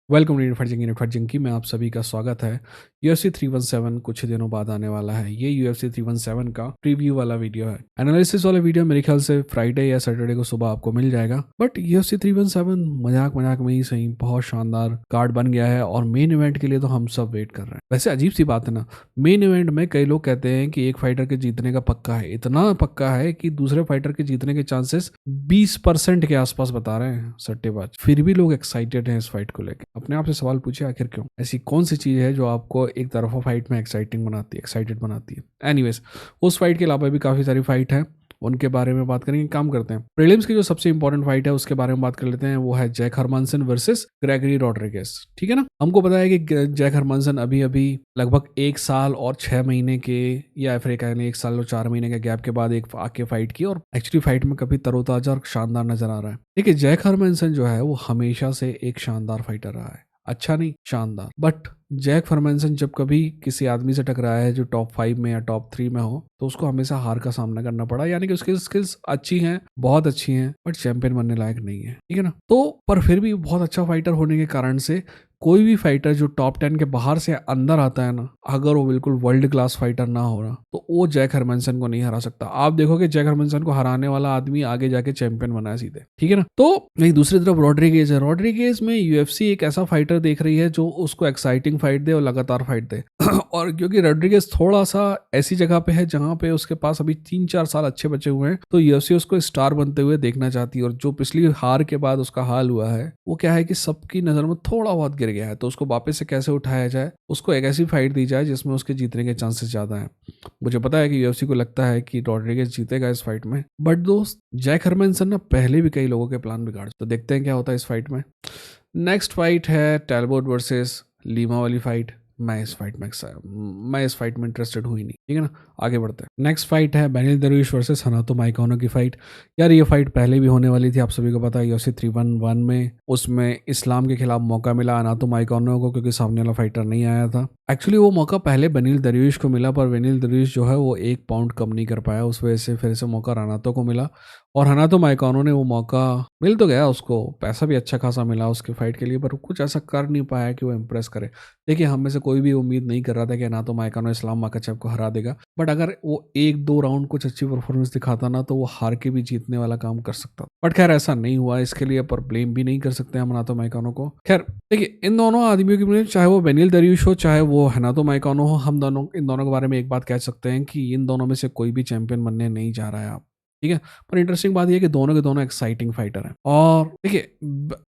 Welcome unified junkie में आप सभी का स्वागत है। UFC 317 कुछ ही दिनों बाद आने वाला है। ये UFC 317 का प्रीव्यू वाला वीडियो है। एनालिसिस वाला वीडियो मेरे ख्याल से फ्राइडे या सैटरडे को सुबह आपको मिल जाएगा। बट UFC 317 मजाक मजाक में ही सही बहुत शानदार कार्ड बन गया है और मेन इवेंट के लिए तो हम सब वेट कर रहे हैं। वैसे अजीब सी बात है ना, मेन इवेंट में कई लोग कहते हैं कि एक फाइटर के जीतने का पक्का है, इतना पक्का है कि दूसरे फाइटर के जीतने के चांसेस 20% के आसपास बता रहे हैं सट्टेबाज। फिर भी लोग एक्साइटेड हैं इस फाइट को लेकर। अपने आप से सवाल पूछे आखिर क्यों? ऐसी कौन सी चीज है जो आपको एक तरफा फाइट में एक्साइटेड बनाती है? एनीवेज, उस फाइट के अलावा भी काफी सारी फाइट है, उनके बारे में बात करेंगे। काम करते हैं, प्रीलिम्स की जो सबसे इंपॉर्टेंट फाइट है उसके बारे में बात कर लेते हैं। वो है Jack Hermanson versus Gregory Rodriguez. ठीक है ना, हमको पता है कि जैक हरमानसन अभी अभी लगभग 1 साल और 6 महीने के, या फिर 1 साल और 4 महीने के गैप के बाद एक आके फाइट की, और एक्चुअली फाइट में काफी तरोताजा और शानदार नजर आ रहा है। देखिए, जैक हरमानसन जो है वो हमेशा से एक शानदार फाइटर रहा है। अच्छा नहीं, शानदार। बट जैक फर्मेंसन जब कभी किसी आदमी से टकराया है जो टॉप 5 में या टॉप 3 में हो, तो उसको हमेशा हार का सामना करना पड़ा। यानी कि उसकी स्किल्स अच्छी हैं, बहुत अच्छी हैं, बट चैंपियन बनने लायक नहीं है। ठीक है ना, तो पर फिर भी बहुत अच्छा फाइटर होने के कारण से कोई भी फाइटर जो टॉप 10 के बाहर से अंदर आता है ना, अगर वो बिल्कुल वर्ल्ड क्लास फाइटर ना हो रहा, तो वो जैक हरमनसन को नहीं हरा सकता। आप देखोगे जैक हरमनसन को हराने वाला आदमी आगे जाके चैंपियन बना है सीधे। ठीक है ना, तो नहीं, दूसरी तरफ रॉड्रिगेज है। रॉड्रिगेज में यूएफसी एक ऐसा फाइटर देख रही है जो उसको एक्साइटिंग फाइट दे और लगातार फाइट दे और क्योंकि रॉड्रिगेज थोड़ा सा ऐसी जगह पे है जहां पे उसके पास अभी 3-4 साल अच्छे बचे हुए हैं, तो यूएफसी उसको स्टार बनते हुए देखना चाहती है। और जो पिछली हार के बाद उसका हाल हुआ है वो क्या है कि सबकी नजर में थोड़ा बहुत गिर गया है, तो उसको वापस से कैसे उठाया जाए, उसको एक ऐसी फाइट दी जाए जिसमें उसके जीतने के चांसेस ज्यादा हैं। मुझे पता है कि यूएफसी को लगता है कि रॉड्रिगेज जीतेगा इस फाइट में, बट दोस्त जैक हरमनसन ना पहले भी कई लोगों के प्लान बिगाड़, तो देखते हैं क्या होता है इस फाइट में। नेक्स्ट फाइट है टैलबोट वर्सेस लीमा वाली फाइट। मैं इस फाइट में इंटरेस्टेड हुई नहीं। ठीक है ना, आगे बढ़ते हैं। नेक्स्ट फाइट है बेनिल दरवेश वर्सेस हनातो माइकानो की फाइट। यार ये फाइट पहले भी होने वाली थी, आप सभी को पता है। UFC 311 में उसमें इस्लाम के खिलाफ मौका मिला हनातो माइकानो को, क्योंकि सामने वाला फाइटर नहीं आया था। एक्चुअली वो मौका पहले बेनिल दरवेश को मिला, पर बेनिल दरवेश जो है वो 1 पाउंड कम नहीं कर पाया, उस वजह से फिर से मौका हनातो को मिला। और हनातो माइकानो ने वो मौका मिल तो गया, उसको पैसा भी अच्छा खासा मिला उसके फाइट के लिए, पर कुछ ऐसा कर नहीं पाया कि वो इम्प्रेस करे। देखिए, हम में से कोई भी उम्मीद नहीं कर रहा था कि हनातो माइकानो इस्लाम माखाचेव को हरा देगा, बट अगर वो 1-2 राउंड कुछ अच्छी परफॉर्मेंस दिखाता ना, तो वो हार के भी जीतने वाला काम कर सकता। बट खैर ऐसा नहीं हुआ, इसके लिए पर ब्लेम भी नहीं कर सकते हम हनातो माइकानो को। खैर देखिए, इन दोनों आदमियों की, चाहे वो बेनिल दरवेश हो चाहे वो हनातो माइकानो हो, हम दोनों इन दोनों के बारे में एक बात कह सकते हैं कि इन दोनों में से कोई भी चैंपियन बनने नहीं जा रहा है आप। ठीक है, पर इंटरेस्टिंग बात यह है कि दोनों के दोनों एक्साइटिंग फाइटर हैं। और देखिए,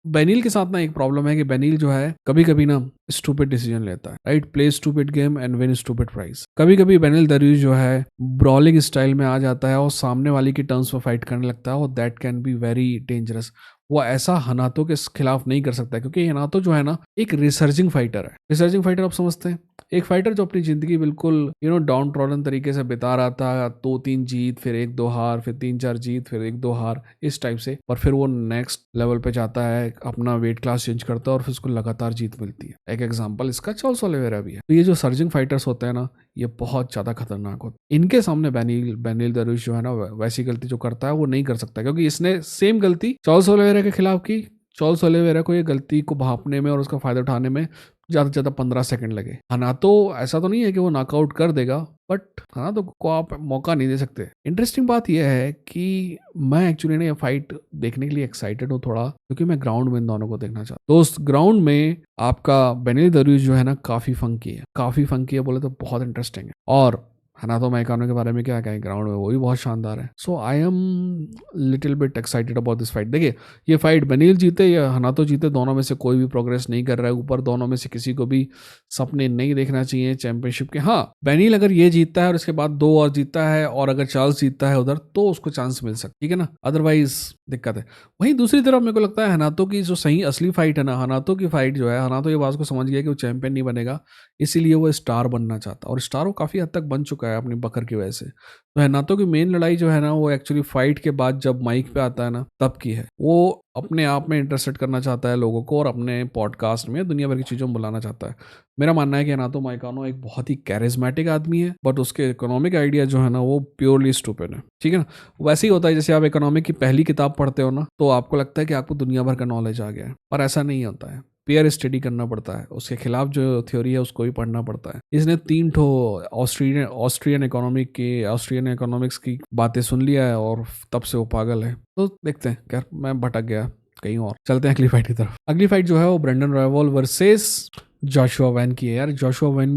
बेनिल के साथ ना एक प्रॉब्लम है कि बेनिल जो है कभी कभी ना स्टूपिड डिसीजन लेता है। Right, play stupid game and win stupid prize. कभी कभी बेनिल दरवेश जो है ब्रॉलिंग स्टाइल में आ जाता है और सामने वाली की टर्म्स में फाइट करने लगता है, और that can be very dangerous. वो ऐसा हनातो के खिलाफ नहीं कर सकता, क्योंकि हनातो जो है ना एक रिसर्जिंग फाइटर है। रिसर्जिंग फाइटर आप समझते हैं, एक फाइटर जो अपनी जिंदगी बिल्कुल डाउन ट्रॉडन तरीके से बिता रहा था, 2-3 जीत, फिर 1-2 हार, फिर 3-4 जीत, फिर 1-2 हार, इस टाइप से। पर फिर वो नेक्स्ट लेवल पे जाता है, अपना वेट क्लास चेंज करता है और फिर उसको लगातार जीत मिलती है। एक एग्जांपल इसका चार्ल्स ओलिवेरा भी है। तो ये जो सर्जिंग फाइटर्स होते हैं ना, ये बहुत ज्यादा खतरनाक होते हैं। इनके सामने बेनिल दरवेश जो है ना वैसी गलती जो करता है वो नहीं कर सकता, क्योंकि इसने सेम गलती चार्ल्स ओलिवेरा के खिलाफ की। चार्ल्स ओलिवेरा को ये गलती को भांपने में और उसका फायदा उठाने में ज्यादा से ज्यादा 15 सेकंड लगे। हनातो ऐसा तो नहीं है कि वो नॉकआउट कर देगा, बट हनातो को आप मौका नहीं दे सकते। इंटरेस्टिंग बात यह है कि मैं एक्चुअली ना ये फाइट देखने के लिए एक्साइटेड हूँ थोड़ा, क्योंकि मैं ग्राउंड में इन दोनों को देखना चाहता हूँ। दोस्त, ग्राउंड में आपका बेनिल दरवेश जो है ना काफी फंकी है बोले तो बहुत इंटरेस्टिंग है। और हनातो माइकानो के बारे में क्या कहें, ग्राउंड में वो भी बहुत शानदार है। So I am little bit excited about this fight. देखिए, ये फाइट बेनिल जीते या हनातो जीते, दोनों में से कोई भी प्रोग्रेस नहीं कर रहा है ऊपर। दोनों में से किसी को भी सपने नहीं देखना चाहिए चैंपियनशिप के। हाँ, बेनिल अगर ये जीतता है और इसके बाद 2 और जीतता है, और अगर चार्ल्स जीतता है उधर, तो उसको चांस मिल सकता है। ठीक है ना, अदरवाइज दिक्कत है। वहीं दूसरी तरफ मेरे को लगता है हनातो की जो सही असली फाइट है ना, हनातो की फाइट जो है, हनातो ये बात को समझ गया कि वो चैंपियन नहीं बनेगा, इसीलिए वो स्टार बनना चाहता, और स्टार वो काफी हद तक बन चुका है अपनी बकर की वजह से। तो हनातो की मेन लड़ाई जो है ना वो एक्चुअली फाइट के बाद जब माइक पे आता है ना तब की है। वो अपने आप में इंटरेस्टेड करना चाहता है लोगों को और अपने पॉडकास्ट में दुनिया भर की चीज़ों में बुलाना चाहता है। मेरा मानना है कि हनातो माइकानो एक बहुत ही कैरिज्मेटिक आदमी है, बट उसके इकोनॉमिक आइडिया जो है ना वो प्योरली स्टूपिड है। ठीक है ना, वैसे ही होता है जैसे आप इकोनॉमिक की पहली किताब पढ़ते हो ना, तो आपको लगता है कि आपको दुनिया भर का नॉलेज आ गया है, पर ऐसा नहीं होता है। पेयर स्टडी करना पड़ता है, उसके खिलाफ जो थ्योरी है उसको भी पढ़ना पड़ता है। इसने 3 ठो ऑस्ट्रियन इकोनॉमिक्स की बातें सुन लिया है और तब से वो पागल है। तो देखते हैं, क्या मैं भटक गया कहीं और, चलते हैं अगली फाइट की तरफ। अगली फाइट जो है वो ब्रेंडन रॉयवॉल वर्सेस जोशुआ वैन की है यार। जोशुआ वैन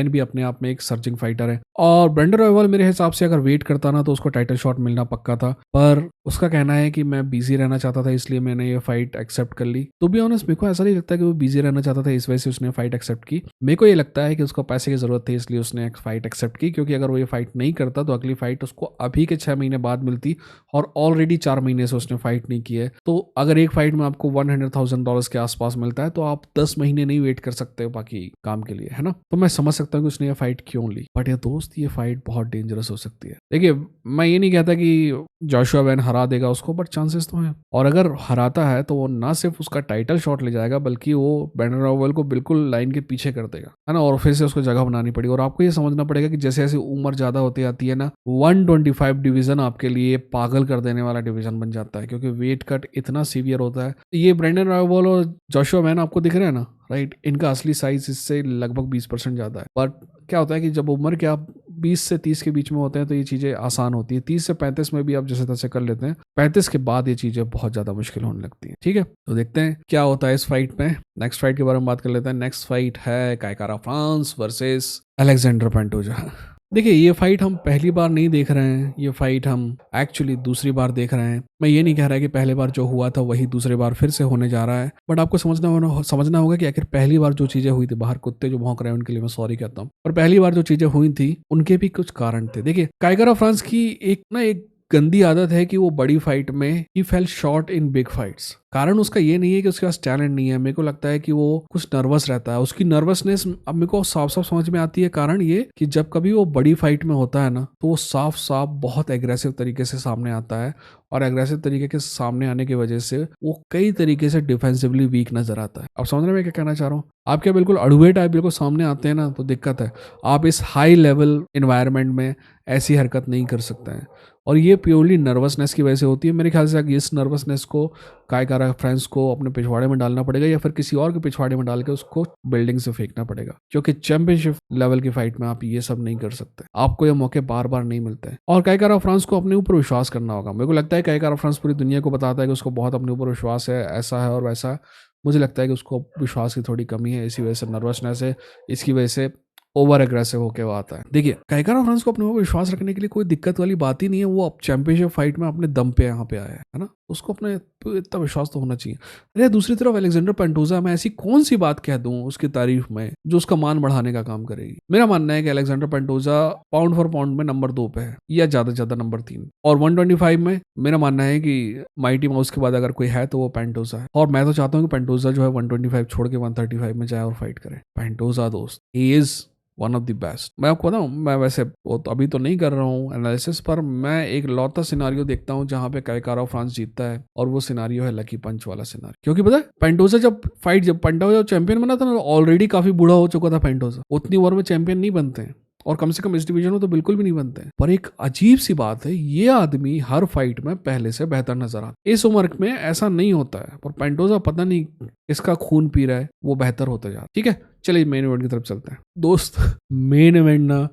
भी अपने आप में एक सर्जिंग फाइटर है, और ब्रेंडन रॉयवॉल मेरे हिसाब से अगर वेट करता ना तो उसको टाइटल शॉट मिलना पक्का था, पर उसका कहना है कि मैं बिजी रहना चाहता था इसलिए मैंने ये फाइट एक्सेप्ट कर ली। तो बी ऑनेस्ट मेरे को ऐसा नहीं लगता कि वो बिजी रहना चाहता था इस वजह से उसने फाइट एक्सेप्ट की। मेरे को ये लगता है कि उसको पैसे की जरूरत थी इसलिए उसने फाइट एक्सेप्ट की, क्योंकि अगर वो ये फाइट नहीं करता तो अगली फाइट उसको अभी के 6 महीने बाद मिलती, और ऑलरेडी 4 महीने से उसने फाइट नहीं की है। तो अगर एक फाइट में आपको $100,000 के आसपास मिलता है तो आप 10 महीने नहीं वेट कर सकते हो बाकी काम के लिए, है ना। तो मैं समझ सकता हूँ कि उसने ये फाइट क्यों ली, बट ये दोस्त ये फाइट बहुत डेंजरस हो सकती है। देखिए, मैं ये नहीं कहता कि जोशुआ वैन हरा देगा उसको, बट चांसेस तो हैं, और अगर हराता है तो वो ना सिर्फ उसका टाइटल शॉट ले जाएगा बल्कि वो ब्रेंडन रॉयवॉल को बिल्कुल लाइन के पीछे कर देगा, है ना, और फिर से उसको जगह बनानी पड़ेगी। और आपको ये समझना पड़ेगा कि जैसे जैसे उम्र ज्यादा होती जाती है ना, 125 डिवीजन आपके लिए पागल कर देने वाला डिवीजन बन जाता है, क्योंकि वेट कट इतना सीवियर होता है। ये ब्रेंडन रॉयवॉल और जोशुआ वैन आपको दिख रहे हैं ना, राइट, इनका असली साइज इससे लगभग 20% ज्यादा है। बट क्या होता है कि जब उम्र के आप 20 से 30 के बीच में होते हैं तो ये चीजें आसान होती है। 30 से 35 में भी आप जैसे तैसे कर लेते हैं, 35 के बाद ये चीजें बहुत ज्यादा मुश्किल होने लगती है। ठीक है, तो देखते हैं क्या होता है इस फाइट में। नेक्स्ट फाइट के बारे में बात कर लेते हैं। नेक्स्ट फाइट है काय कारा फ्रांस वर्सेस अलेक्जेंडर पेंटोजा। देखिए, ये फाइट हम पहली बार नहीं देख रहे हैं, ये फाइट हम एक्चुअली दूसरी बार देख रहे हैं। मैं ये नहीं कह रहा कि पहली बार जो हुआ था वही दूसरी बार फिर से होने जा रहा है, बट आपको समझना होगा कि आखिर पहली बार जो चीजें हुई थी, बाहर कुत्ते जो भौंक रहे हैं उनके लिए मैं सॉरी कहता हूँ, पर पहली बार जो चीजें हुई थी उनके भी कुछ कारण थे। देखिए, काय कारा फ्रांस की एक गंदी आदत है कि वो बड़ी फाइट में ही fail short in big fights. कारण उसका ये नहीं है कि उसके पास टैलेंट नहीं है, मेरे को लगता है कि वो कुछ नर्वस रहता है। उसकी नर्वसनेस अब मेरे को साफ साफ समझ में आती है। कारण ये कि जब कभी वो बड़ी फाइट में होता है ना तो वो साफ साफ बहुत एग्रेसिव तरीके से सामने आता है, और एग्रेसिव तरीके के सामने आने की वजह से वो कई तरीके से डिफेंसिवली वीक नजर आता है। अब समझ रहे हैं मैं क्या कहना चाह रहा हूँ? आप क्या बिल्कुल अड़ुए टाइप बिल्कुल सामने आते हैं ना तो दिक्कत है। आप इस हाई लेवल इन्वायरमेंट में ऐसी हरकत नहीं कर सकते हैं, और ये प्योरली नर्वसनेस की वजह से होती है। मेरे ख्याल से इस नर्वसनेस को काय कारा फ्रांस को अपने पिछवाड़े में डालना पड़ेगा, या फिर किसी और के पिछवाड़े में डाल के उसको बिल्डिंग से फेंकना पड़ेगा, क्योंकि चैंपियनशिप लेवल की फाइट में आप ये सब नहीं कर सकते। आपको ये मौके बार बार नहीं मिलते हैं, और काय कारा फ्रांस को अपने ऊपर विश्वास करना होगा। मेरे को लगता है काय कारा फ्रांस पूरी दुनिया को बताता है कि उसको बहुत अपने ऊपर विश्वास है, ऐसा है और वैसा है। मुझे लगता है कि उसको विश्वास की थोड़ी कमी है, इसी वजह से नर्वसनेस है, इसकी वजह से ओवर एग्रेसिव होके वो आता है। देखिए, काय कारा फ्रांस को अपने ऊपर विश्वास रखने के लिए कोई दिक्कत वाली बात ही नहीं है। वो अब चैंपियनशिप फाइट में अपने दम पे यहाँ पे आया है ना, उसको अपने इतना विश्वास तो होना चाहिए। अरे दूसरी तरफ अलेक्जेंडर पेंटोजा, मैं ऐसी कौन सी बात कह दूं उसकी तारीफ में जो उसका मान बढ़ाने का काम करेगी? मेरा मानना है कि Alexander Pantoja pound for pound में नंबर 2 पे है, या ज्यादा से ज्यादा नंबर 3, और 125 में मेरा मानना है कि माइटी माउस के बाद अगर कोई है तो वो पेंटोजा है। और मैं तो चाहता हूँ कि पेंटोजा जो है 125 छोड़ के 135 में जाए और फाइट करे। पेंटोजा दोस्त, he is one of the best. मैं आपको बताऊं, मैं वैसे वो तो अभी तो नहीं कर रहा हूँ एनालिसिस, पर मैं एक लौता सिनारियो देखता हूँ जहां पे काय कारा फ्रांस जीतता है, और वो सिनारियो है लकी पंच वाला सिनारियो। क्योंकि पता है, पेंटोजा जब पेंटोजा चैंपियन बना था ना, ऑलरेडी काफी बूढ़ा हो चुका था पेंटोजा। उतनी उम्र में चैंपियन नहीं बनते हैं, और कम से कम इस डिवीजन में तो बिल्कुल भी नहीं बनते हैं। पर एक अजीब सी बात है, ये आदमी हर फाइट में पहले से बेहतर नजर आता है। इस उम्र में ऐसा नहीं होता है, पर पेंटोजा पता नहीं इसका खून पी रहा है, वो बेहतर होता जा रहा है। ठीक है, चलिए मेन इवेंट की तरफ चलते हैं दोस्त। मेन इवेंट ना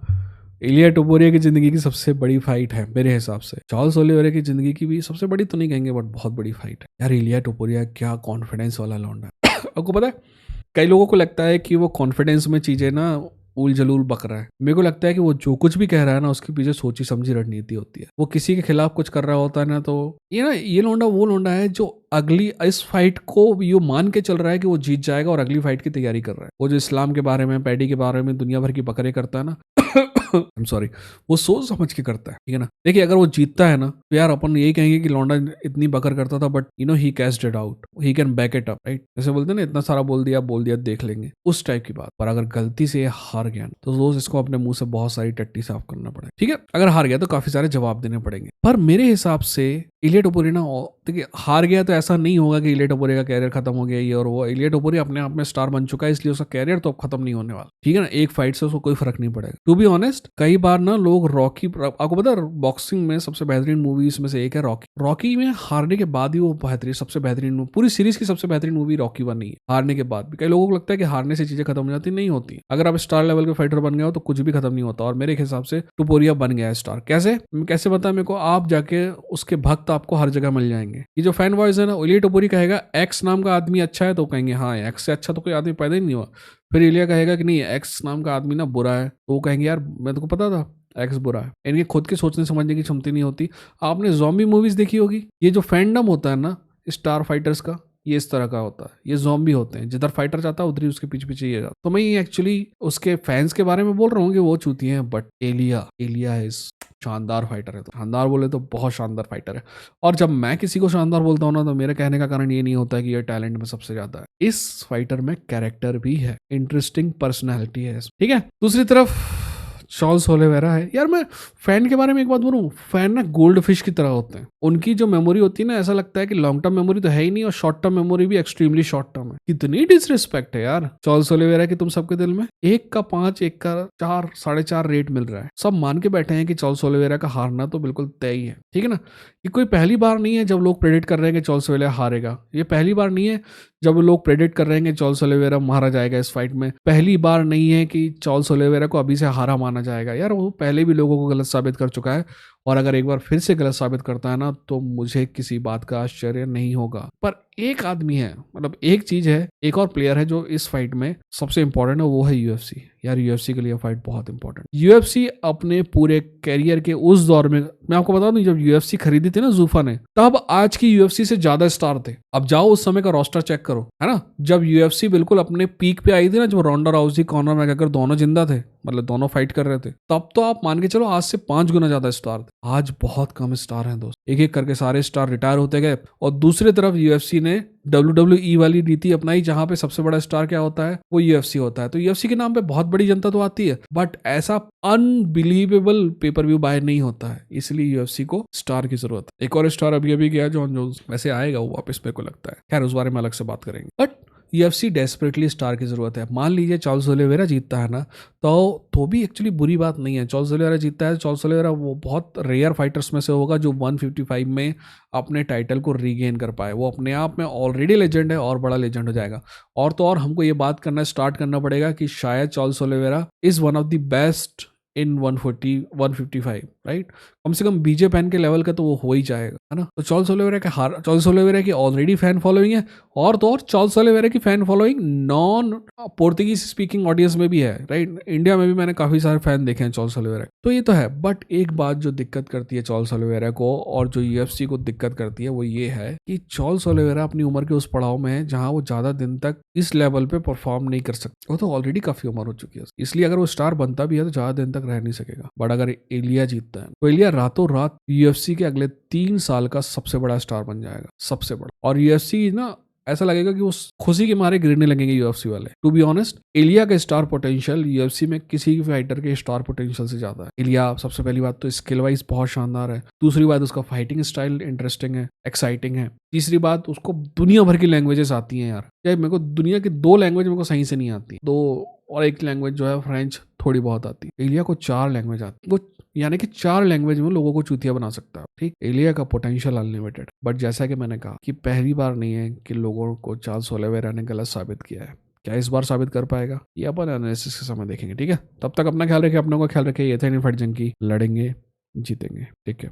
इलिया टोपुरिया की जिंदगी की सबसे बड़ी फाइट है मेरे हिसाब से। चार्ल्स ओलिवेरा की जिंदगी की भी सबसे बड़ी तो नहीं कहेंगे, बट बहुत बड़ी फाइट है यार। इलिया टोपुरिया क्या कॉन्फिडेंस वाला लौंडा है। आपको पता है, कई लोगों को लगता है कि वो कॉन्फिडेंस में चीजें ना उल जलूल बक रहा है। मेरे को लगता है कि वो जो कुछ भी कह रहा है ना, उसके पीछे सोची समझी रणनीति होती है। वो किसी के खिलाफ कुछ कर रहा होता है ना, तो ये लौंडा वो लौंडा है जो अगली इस फाइट को ये मान के चल रहा है कि वो जीत जाएगा और अगली फाइट की तैयारी कर रहा है। वो जो इस्लाम के बारे में, पैडी के बारे में दुनिया भर की बकरे करता है ना, आई एम सॉरी, वो सोच समझ के करता है, ठीक है ना। देखिए, अगर वो जीतता है ना तो यार अपन यही कहेंगे कि लौंडा इतनी बकर करता था, but he cached it out, he can back it up, right. जैसे बोलते हैं ना, इतना सारा बोल दिया देख लेंगे, उस टाइप की बात। पर अगर गलती से हार गया तो दोस्त इसको अपने मुंह से बहुत सारी टट्टी साफ करना पड़ेगा। ठीक है, अगर हार गया तो काफी सारे जवाब देने पड़ेंगे। पर मेरे हिसाब से इलिया टोपुरिया ना, देखिए हार गया तो ऐसा नहीं होगा कि इलिया टोपुरिया का कैरियर खत्म हो गया ये और वो। इलिया टोपुरिया अपने आप में स्टार बन चुका है, इसलिए उसका कैरियर तो अब खत्म नहीं होने वाला, ठीक है ना। एक फाइट से उसको कोई फर्क नहीं पड़ेगा। टू बी ऑनेस्ट कई बार ना लोग रॉकी, आपको पता है बॉक्सिंग में सबसे बेहतरीन मूवीज में से एक है रॉकी। रॉकी में हारने के बाद ही वो बेहतरीन, सबसे बेहतरीन, पूरी सीरीज की सबसे बेहतरीन मूवी रॉकी 1 ही है। हारने के बाद भी कई लोगों को लगता है कि हारने से चीजें खत्म हो जाती, नहीं होती। अगर आप स्टार लेवल के फाइटर बन गए हो तो कुछ भी खत्म नहीं होता, और मेरे हिसाब से टुपोरिया बन गया है स्टार। कैसे कैसे पता मेरे को, आप जाके उसके भक्त आपको हर जगह मिल जाएंगे। ये जो फैन वॉइस है ना, इलिया टुपोरी कहेगा एक्स नाम का आदमी अच्छा है, तो कहेंगे हाँ एक्स से अच्छा तो कोई आदमी पैदा ही नहीं हुआ। फिर इलिया कहेगा कि नहीं एक्स नाम का आदमी ना बुरा है, तो वो कहेंगे यार मैं तो को पता था एक्स बुरा है। इनके खुद के सोचने समझने की क्षमता नहीं होती। आपने ज़ॉम्बी मूवीज देखी होगी, ये जो फैंडम होता है ना स्टार फाइटर्स का, ये इस तरह का होता है। ये ज़ॉम्बी होते हैं, जिधर फाइटर जाता है उधर ही उसके पीछे पीछे ये जाता। तो मैं एक्चुअली उसके फैंस के बारे में बोल रहा हूँ कि वो चूती हैं, बट एलिया इज शानदार फाइटर है। तो शानदार बोले तो बहुत शानदार फाइटर है। और जब मैं किसी को शानदार बोलता हूँ ना, तो मेरे कहने का कारण ये नहीं होता है कि ये टैलेंट में सबसे ज्यादा है। इस फाइटर में कैरेक्टर भी है, इंटरेस्टिंग पर्सनैलिटी है, ठीक है। दूसरी तरफ चार्ल्स ओलिवेरा है। यार मैं फैन के बारे में एक बात बोलूं, फैन ना गोल्ड फिश की तरह होते हैं। उनकी जो मेमोरी होती है ना, ऐसा लगता है कि लॉन्ग टर्म मेमोरी तो है ही नहीं, और शॉर्ट टर्म मेमोरी भी एक्सट्रीमली शॉर्ट टर्म है। कितनी डिसरिस्पेक्ट है यार चार्ल्स ओलिवेरा की तुम सबके दिल में। 1 का 5, 1 का 4, 4.5 रेट मिल रहा है। सब मान के बैठे हैं कि चार्ल्स ओलिवेरा का हारना तो बिल्कुल तय ही है, ठीक है ना। ये कोई पहली बार नहीं है जब लोग प्रेडिक्ट कर रहे हैं कि चार्ल्स ओलिवेरा हारेगा। ये पहली बार नहीं है जब लोग प्रेडिक्ट कर रहे हैं कि चार्ल्स ओलिवेरा मारा जाएगा इस फाइट में। पहली बार नहीं है कि चार्ल्स ओलिवेरा को अभी से हारा माना जाएगा। यार वो पहले भी लोगों को गलत साबित कर चुका है, और अगर एक बार फिर से गलत साबित करता है ना, तो मुझे किसी बात का आश्चर्य नहीं होगा। पर एक आदमी है, मतलब एक चीज है, एक और प्लेयर है जो इस फाइट में सबसे इंपॉर्टेंट है, वो है यूएफसी। यार यूएफसी के लिए फाइट बहुत इंपॉर्टेंट। यूएफसी अपने पूरे कैरियर के उस दौर में, मैं आपको बता दूं, जब यूएफसी खरीदी थी ना जूफा ने, तब आज की यूएफसी से ज्यादा स्टार थे। अब जाओ उस समय का रोस्टर चेक करो, है ना। जब यूएफसी बिल्कुल अपने पीक पे आई थी ना, जब रोंडा राउसी, कॉनर मैकग्रेगर दोनों जिंदा थे, मतलब दोनों फाइट कर रहे थे, तब तो आप मान के चलो आज से 5 गुना ज्यादा स्टार थे। आज बहुत कम स्टार हैं दोस्त, एक एक करके सारे स्टार रिटायर होते गए। और दूसरी तरफ यूएफसी ने WWE वाली नीति अपनाई, जहां पे सबसे बड़ा स्टार क्या होता है, वो यूएफसी होता है। तो यूएफसी के नाम पे बहुत बड़ी जनता तो आती है, बट ऐसा अनबिलीवेबल पेपर व्यू बाय नहीं होता है, इसलिए यूएफसी को स्टार की जरूरत है। एक और स्टार अभी अभी गया, जॉन जोन्स, वैसे आएगा वो वापस, मेरे को लगता है। खैर उस बारे में अलग से बात करेंगे। बट यूएफसी डेस्परेटली स्टार की जरूरत है। मान लीजिए चार्ल्स ओलिवेरा जीतता है ना, तो भी एक्चुअली बुरी बात नहीं है। चार्ल्स ओलिवेरा जीतता है, चार्ल्स ओलिवेरा वो बहुत रेयर फाइटर्स में से होगा जो 155 में अपने टाइटल को रीगेन कर पाए। वो अपने आप में ऑलरेडी लेजेंड है और बड़ा लेजेंड हो जाएगा। और तो और हमको ये बात करना स्टार्ट करना पड़ेगा कि शायद Charles Oliveira is one of the best in 155, right. कम से कम बीजे पैन के लेवल का तो वो हो ही जाएगा, है ना। तो चार्ल्स ओलिवेरा की ऑलरेडी फैन फॉलोइंग है, और तो और चार्ल्स ओलिवेरा की fan following non Portuguese speaking audience में भी है, राइट। इंडिया में भी मैंने काफी सारे फैन देखे हैं चार्ल्स ओलिवेरा। तो ये तो है, बट एक बात जो दिक्कत करती है चार्ल्स ओलिवेरा को, और जो यूएफसी को दिक्कत करती है, वो ये है कि चार्ल्स ओलिवेरा अपनी उम्र के उस पड़ाव में है जहां वो ज्यादा दिन तक इस लेवल पे परफॉर्म नहीं कर सकता। वो तो ऑलरेडी काफी उम्र हो चुकी है, इसलिए अगर वो स्टार बनता भी है तो ज्यादा दिन तक रह नहीं सकेगा। बट अगर एलिया जीतता है तो एलिया रातों रात यूएफसी के अगले 3 साल का सबसे बड़ा स्टार बन जाएगा, सबसे बड़ा। और यूएफसी ना ऐसा लगेगा कि वो खुशी के मारे गिरने लगेंगे यूएफसी वाले। टू बी ऑनेस्ट, एलिया का स्टार पोटेंशियल यूएफसी में किसी भी फाइटर के स्टार पोटेंशियल से ज्यादा है। एलिया सबसे पहली बात तो स्किल वाइज बहुत शानदार है। दूसरी बात उसका फाइटिंग स्टाइल इंटरेस्टिंग है, एक्साइटिंग है। तीसरी बात उसको दुनिया भर की लैंग्वेजेस आती हैं। यार यार मेरे को दुनिया की 2 लैंग्वेज मेरे को सही से नहीं आती, 2 और 1 लैंग्वेज जो है फ्रेंच थोड़ी बहुत आती है। एलिया को 4 लैंग्वेज आती, वो यानी कि 4 लैंग्वेज में लोगों को चूतिया बना सकता है, ठीक। एलिया का पोटेंशियल अनलिमिटेड। बट जैसा कि मैंने कहा कि पहली बार नहीं है कि लोगों को चार्ल्स ओलिवेरा ने गलत साबित किया है। क्या इस बार साबित कर पाएगा, ये अपन एनालिसिस के समय देखेंगे, ठीक है। तब तक अपना ख्याल रखिए, अपनों का ख्याल रखिए। ये थे इनफाइट जंकी, लड़ेंगे जीतेंगे, ठीक है।